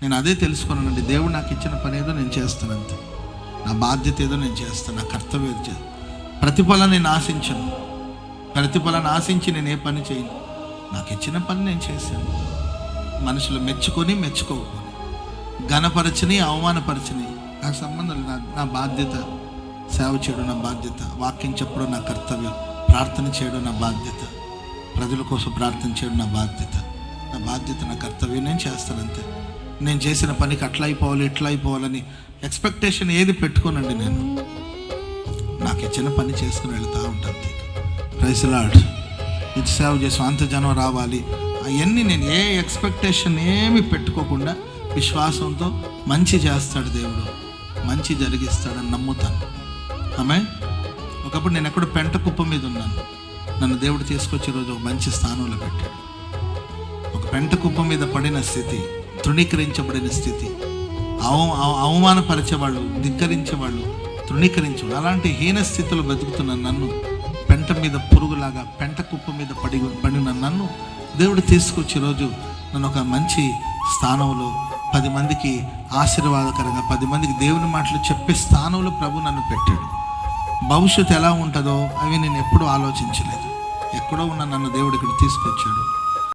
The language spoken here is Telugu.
నేను అదే తెలుసుకున్నానండి. దేవుడు నాకు ఇచ్చిన పని ఏదో నేను చేస్తాను అంతే. నా బాధ్యత ఏదో నేను చేస్తాను, నా కర్తవ్యం ఏదో చేస్తాను. ప్రతిఫలం నేను ఆశించను. ప్రతిఫలాన్ని ఆశించి నేను ఏ పని చేయను. నాకు ఇచ్చిన పని నేను చేశాను. మనుషులు మెచ్చుకొని మెచ్చుకోకపోని, ఘనపరచని అవమానపరచని నాకు సంబంధం లేదు. నా బాధ్యత సేవ చేయడం నా బాధ్యత, వాక్యం చెప్పడం నా కర్తవ్యం, ప్రార్థన చేయడం నా బాధ్యత, ప్రజల కోసం ప్రార్థన చేయడం నా బాధ్యత. నా కర్తవ్యం నేను చేస్తానంతే. నేను చేసిన పనికి అట్లా అయిపోవాలి ఇట్లా అయిపోవాలని ఎక్స్పెక్టేషన్ ఏది పెట్టుకోనండి. నేను నాకు ఇచ్చిన పని చేసుకుని వెళ్తూ ఉంటాను. Praise the Lord. ఇది సేవ చేసి అంత జనం రావాలి అవన్నీ నేను ఏ ఎక్స్పెక్టేషన్ ఏమి పెట్టుకోకుండా విశ్వాసంతో మంచి చేస్తాడు దేవుడు, మంచి జరిగిస్తాడని నమ్ముతాను. ఆమె ఒకప్పుడు నేను ఎక్కడో పెంట కుప్ప మీద ఉన్నాను. నన్ను దేవుడు తీసుకొచ్చే రోజు ఒక మంచి స్థానంలో పెట్టాడు. ఒక పెంట కుప్ప మీద పడిన స్థితి, తృణీకరించబడిన స్థితి, అవమానపరిచేవాళ్ళు, ధిక్కరించేవాళ్ళు, తృణీకరించేవాళ్ళు, అలాంటి హీన స్థితిలో బతుకుతున్న నన్ను, పెంట మీద పురుగులాగా పెంట కుప్ప మీద పడిన నన్ను దేవుడు తీసుకొచ్చే రోజు నన్ను ఒక మంచి స్థానంలో 10 మందికి ఆశీర్వాదకరంగా 10 మందికి దేవుని మాటలు చెప్పే స్థానంలో ప్రభు నన్ను పెట్టాడు. భవిష్యత్తు ఎలా ఉంటుందో అవి నేను ఎప్పుడూ ఆలోచించలేదు. ఎక్కడో ఉన్న నన్ను దేవుడు ఇక్కడ తీసుకొచ్చాడు.